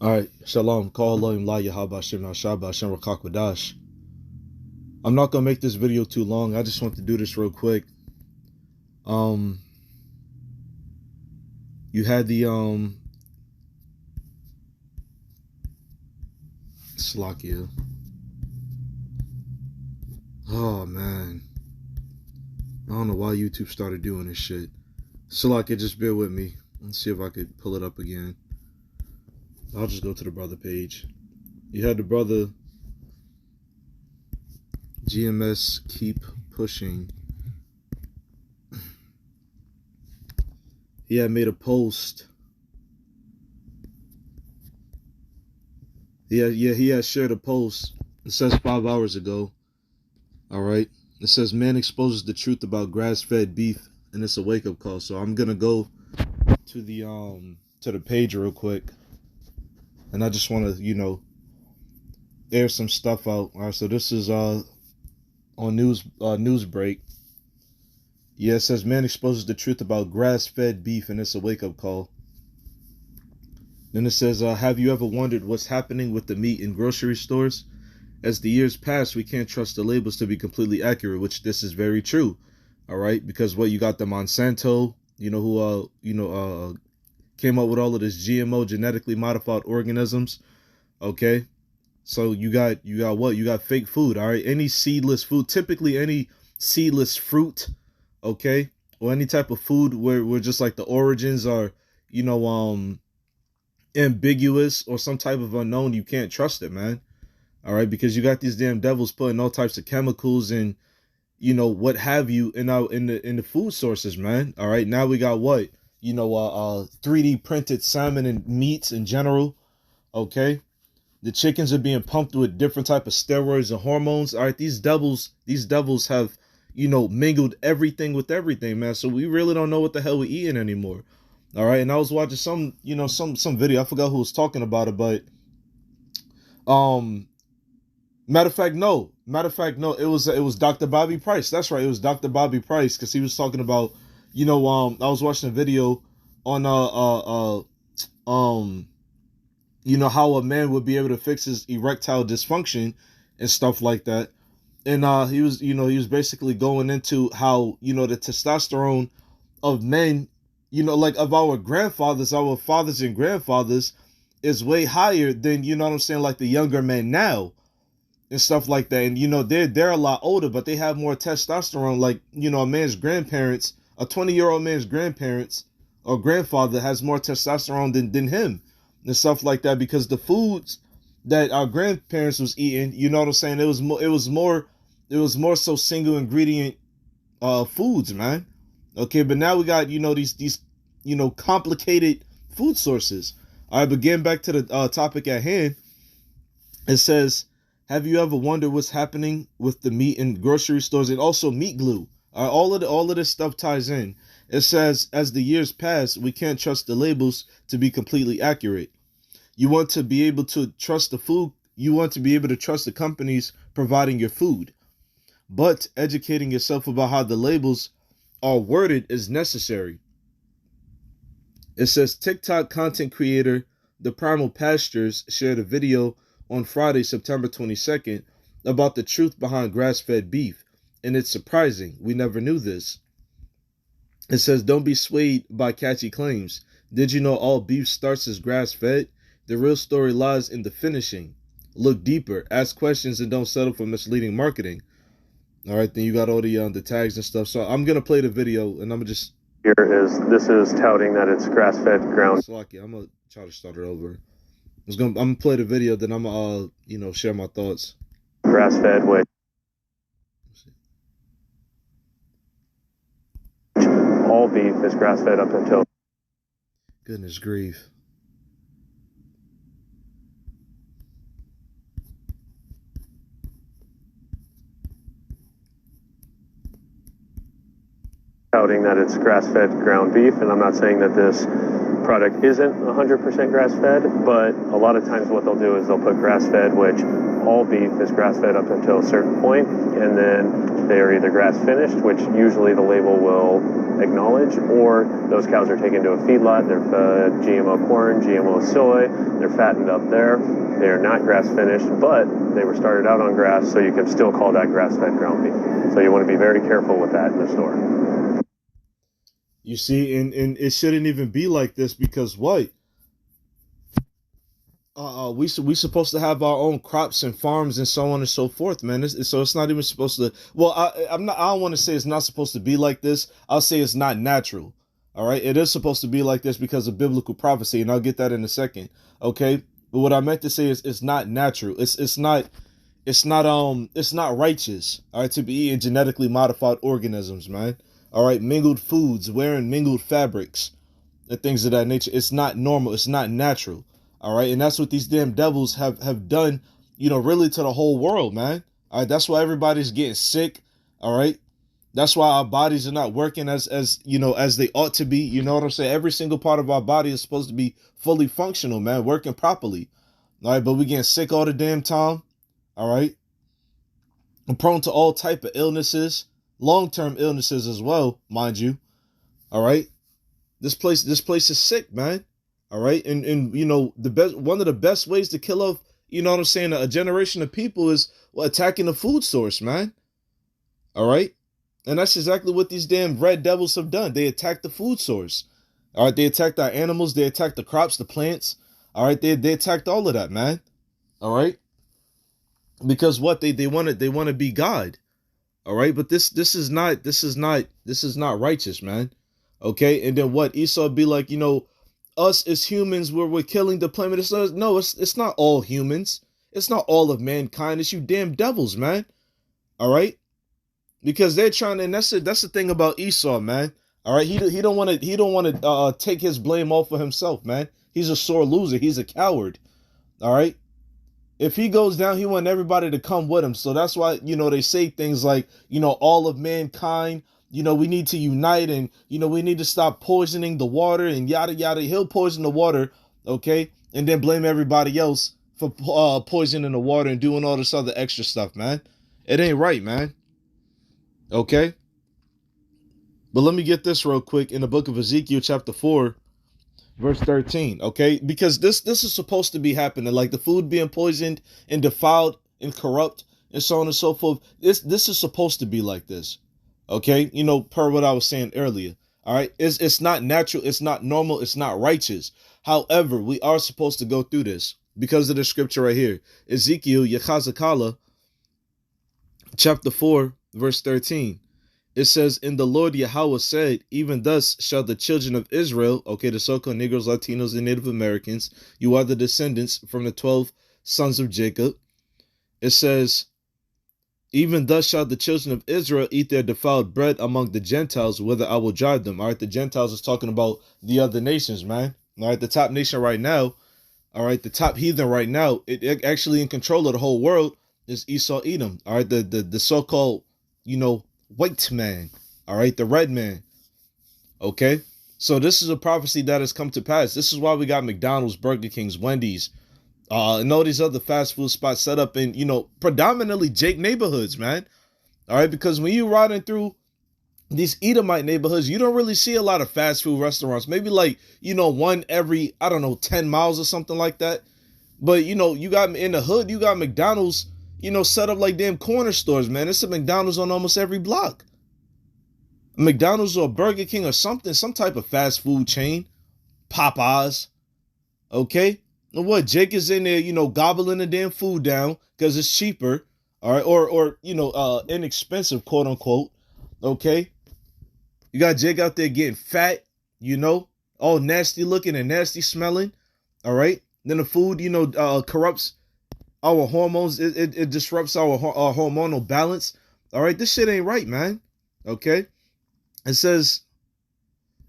All right, Shalom. Call Elohim La Yahaba Hashem Hashaba Hashem Rakak Wadash. I'm not gonna make this video too long. I just want to do this real quick. You had the Slakia. Oh man, I don't know why YouTube started doing this shit. Slakia, just bear with me. Let's see if I could pull it up again. I'll just go to the brother page. You had the brother GMS Keep Pushing. He had made a post. He had shared a post. It says 5 hours ago. All right. It says man exposes the truth about grass-fed beef, and it's a wake-up call. So I'm gonna go to the page real quick, and I just want to air some stuff out. All right. So this is on Newsbreak. Yeah, it says man exposes the truth about grass-fed beef, and it's a wake-up call. Then it says, have you ever wondered what's happening with the meat in grocery stores? As the years pass, we can't trust the labels to be completely accurate, which this is very true. All right, because you got the Monsanto, who came up with all of this GMO, genetically modified organisms. Okay, so you got what? You got fake food. All right, any seedless food, typically any seedless fruit, okay, or any type of food where just like the origins are, ambiguous or some type of unknown, you can't trust it, man. All right, because you got these damn devils putting all types of chemicals and what have you in the food sources, man. All right, now we got what 3D printed salmon and meats in general. Okay, the chickens are being pumped with different type of steroids and hormones. All right, these devils have mingled everything with everything, man. So we really don't know what the hell we're eating anymore. All right, and I was watching some video. I forgot who was talking about it, but matter of fact, no. It was Dr. Bobby Price. That's right. It was Dr. Bobby Price, because he was talking about I was watching a video on how a man would be able to fix his erectile dysfunction and stuff like that. And he was basically going into how the testosterone of men, like of our grandfathers, our fathers and grandfathers, is way higher than, like the younger men now and stuff like that. And, they're a lot older, but they have more testosterone. Like, a man's grandparents, a 20-year-old man's grandparents or grandfather has more testosterone than him and stuff like that, because the foods that our grandparents was eating, it was more so single ingredient foods, man. Okay, but now we got, these complicated food sources. All right, but getting back to the topic at hand, it says, have you ever wondered what's happening with the meat in grocery stores and also meat glue? All of this stuff ties in. It says, as the years pass, we can't trust the labels to be completely accurate. You want to be able to trust the food. You want to be able to trust the companies providing your food. But educating yourself about how the labels are worded is necessary. It says TikTok content creator The Primal Pastures shared a video on Friday, September 22nd, about the truth behind grass-fed beef, and it's surprising. We never knew this. It says, don't be swayed by catchy claims. Did you know all beef starts as grass-fed? The real story lies in the finishing. Look deeper, ask questions, and don't settle for misleading marketing. All right, then you got all the tags and stuff. So I'm gonna play the video, and I'm gonna just. This is touting that it's grass-fed ground. Lucky. I'm gonna try to start it over. I'm gonna play the video, then I'm gonna share my thoughts. Grass-fed with all beef is grass-fed up until. Goodness grief. Touting that it's grass-fed ground beef, and I'm not saying that this product isn't 100% grass-fed, but a lot of times what they'll do is they'll put grass-fed, which all beef is grass-fed up until a certain point, and then they are either grass-finished, which usually the label will acknowledge, or those cows are taken to a feedlot, they're fed GMO corn, GMO soy, they're fattened up there. They are not grass-finished, but they were started out on grass, so you can still call that grass-fed ground beef. So you want to be very careful with that in the store. You see, and it shouldn't even be like this, because what? We supposed to have our own crops and farms and so on and so forth, man. So it's not even supposed to. Well, I don't want to say it's not supposed to be like this. I'll say it's not natural. All right, it is supposed to be like this because of biblical prophecy, and I'll get that in a second. Okay, but what I meant to say is it's not natural. It's not righteous. All right, to be eating genetically modified organisms, man. All right, mingled foods, wearing mingled fabrics, and things of that nature. It's not normal. It's not natural. All right. And that's what these damn devils have done, really to the whole world, man. All right. That's why everybody's getting sick. All right. That's why our bodies are not working as they ought to be. You know what I'm saying? Every single part of our body is supposed to be fully functional, man, working properly. All right. But we getting sick all the damn time. All right. I'm prone to all type of illnesses, long-term illnesses as well, mind you. All right. This place is sick, man. All right. And one of the best ways to kill off, a generation of people is attacking the food source, man. All right. And that's exactly what these damn red devils have done. They attacked the food source. All right. They attacked our animals. They attacked the crops, the plants. All right. They attacked all of that, man. All right. Because what they want to be God. All right. But this is not righteous, man. Okay. And then what? Esau be like, us as humans, we're killing the planet. It's not all humans. It's not all of mankind. It's you damn devils, man. All right, because they're trying to. And that's the thing about Esau, man. All right, he don't want to take his blame off of himself, man. He's a sore loser. He's a coward. All right, if he goes down, he wants everybody to come with him. So that's why they say things like all of mankind. We need to unite, and, we need to stop poisoning the water and yada, yada. He'll poison the water, okay? And then blame everybody else for poisoning the water and doing all this other extra stuff, man. It ain't right, man. Okay? But let me get this real quick in the book of Ezekiel chapter 4, verse 13, okay? Because this is supposed to be happening, like the food being poisoned and defiled and corrupt and so on and so forth. This is supposed to be like this. Okay, per what I was saying earlier. All right, it's not natural, it's not normal, it's not righteous. However, we are supposed to go through this because of the scripture right here. Ezekiel, Yechazakala, chapter 4, verse 13. It says, "And the Lord Yahweh said, even thus shall the children of Israel," okay, the so-called Negroes, Latinos, and Native Americans, you are the descendants from the 12 sons of Jacob. It says, "Even thus shall the children of Israel eat their defiled bread among the Gentiles, whither I will drive them." All right, the Gentiles is talking about the other nations, man. All right, the top nation right now, all right, the top heathen right now, it actually in control of the whole world is Esau Edom. All right, the so-called, white man. All right, the red man. Okay, so this is a prophecy that has come to pass. This is why we got McDonald's, Burger King's, Wendy's, and all these other fast food spots set up in, predominantly Jake neighborhoods, man. All right, because when you riding through these Edomite neighborhoods, you don't really see a lot of fast food restaurants. Maybe like, one every, 10 miles or something like that. But, you got in the hood, you got McDonald's, set up like damn corner stores, man. There's a McDonald's on almost every block. McDonald's or Burger King or something, some type of fast food chain. Popeyes. Okay? And what, Jake is in there, gobbling the damn food down because it's cheaper, all right, or inexpensive, quote unquote. Okay, you got Jake out there getting fat, all nasty looking and nasty smelling, all right. Then the food, corrupts our hormones. It disrupts our hormonal balance. All right, this shit ain't right, man. Okay, it says,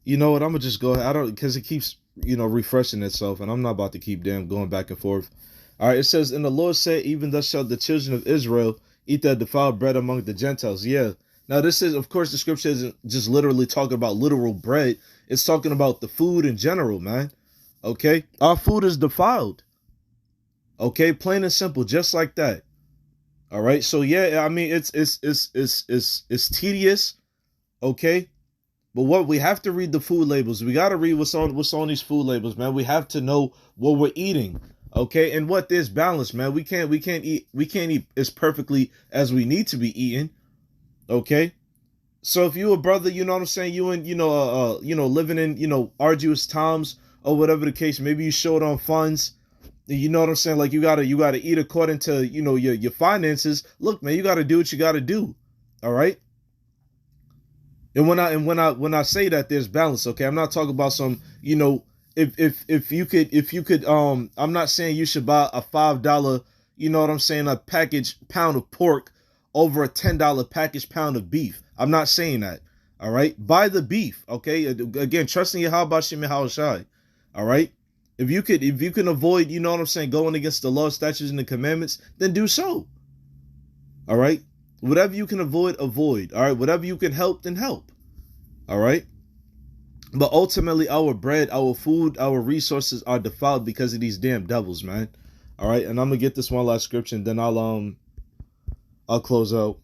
you know what? I'm gonna just go ahead. Because it keeps refreshing itself, and I'm not about to keep going back and forth. All right, it says, "And the Lord said, even thus shall the children of Israel eat their defiled bread among the Gentiles." Yeah, Now, this is, of course, the scripture isn't just literally talking about literal bread. It's talking about the food in general, man. Okay? Our food is defiled. Okay? Plain and simple, just like that. All right? So, yeah, I mean, it's tedious. Okay? But what we have to read the food labels. We got to read what's on these food labels, man. We have to know what we're eating. Okay? And what there's balance, man. We can't eat as perfectly as we need to be eating. Okay? So if you a brother, you know what I'm saying, you in, living in, arduous times or whatever the case, maybe you short on funds, you know what I'm saying? Like you gotta eat according to, your finances. Look, man, you gotta do what you gotta do. All right. And when I say that there's balance, okay, I'm not talking about some, if you could, I'm not saying you should buy a $5, you know what I'm saying, a package pound of pork over a $10 package pound of beef. I'm not saying that. All right. Buy the beef. Okay. Again, trusting Yahweh Shem Yahushai. All right. If you can avoid, you know what I'm saying, going against the law, statutes, and the commandments, then do so. All right. Whatever you can avoid. All right. Whatever you can help, then help. All right. But ultimately, our bread, our food, our resources are defiled because of these damn devils, man. All right. And I'm gonna get this one last scripture, and then I'll close out.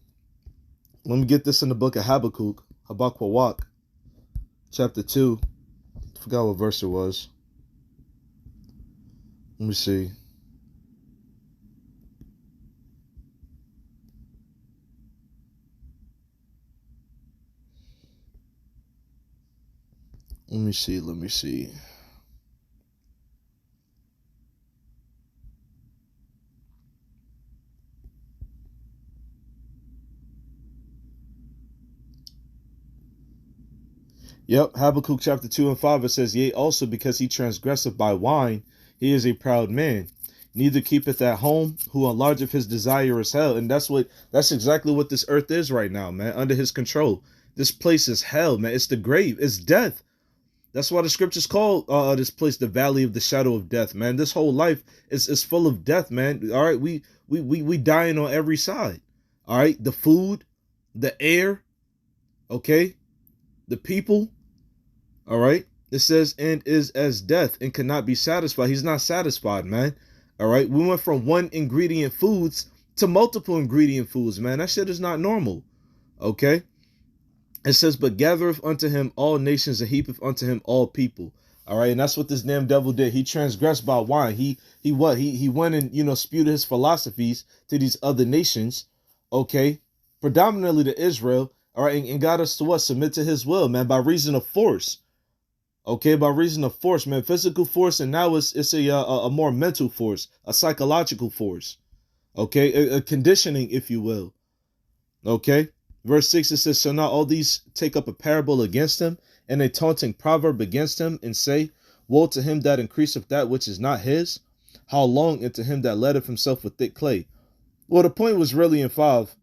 Let me get this in the book of Habakkuk, chapter 2. I forgot what verse it was. Let me see. Let me see. Yep, Habakkuk chapter 2 and 5, it says, yea, also because he transgresseth by wine, he is a proud man. Neither keepeth at home, who enlargeth his desire is hell. And that's exactly what this earth is right now, man, under his control. This place is hell, man. It's the grave. It's death. That's why the scriptures call this place the valley of the shadow of death, man. This whole life is full of death, man. All right, we dying on every side. All right, the food, the air, okay, the people. All right. It says, and is as death and cannot be satisfied. He's not satisfied, man. All right. We went from one ingredient foods to multiple ingredient foods, man. That shit is not normal. Okay. It says, but gathereth unto him all nations and heapeth unto him all people. All right. And that's what this damn devil did. He transgressed by wine. He went and, spewed his philosophies to these other nations. Okay. Predominantly to Israel. All right. And got us to what? Submit to his will, man, by reason of force. Okay, by reason of force, man, physical force, and now it's a more mental force, a psychological force. Okay, a conditioning, if you will. Okay, verse 6, it says, so now all these take up a parable against him, and a taunting proverb against him, and say, woe to him that increaseth that which is not his. How long, and to him that letteth himself with thick clay. Well, the point was really in 5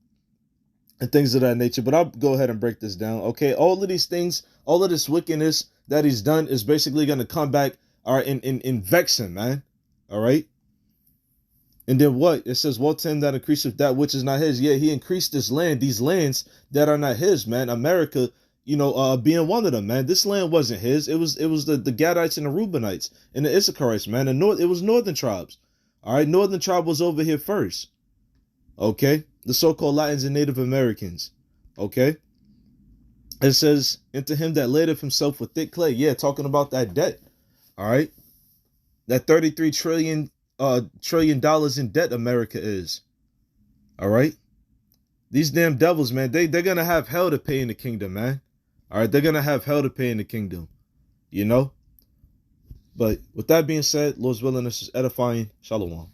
and things of that nature, but I'll go ahead and break this down. Okay, all of these things, all of this wickedness that he's done is basically going to come back, all right, and vex him, man. All right. And then what? It says, woe to him that increaseth that which is not his. Yeah, he increased this land, these lands that are not his, man. America, being one of them, man. This land wasn't his. It was the Gadites and the Reubenites and the Issacharites, man. It was northern tribes. All right, northern tribe was over here first. Okay, the so-called Latins and Native Americans. Okay. It says, into him that ladeth himself with thick clay. Yeah, talking about that debt. All right. That $33 trillion in debt America is. All right. These damn devils, man, they're going to have hell to pay in the kingdom, man. All right. They're going to have hell to pay in the kingdom, But with that being said, Lord's willing, this is edifying. Shalom.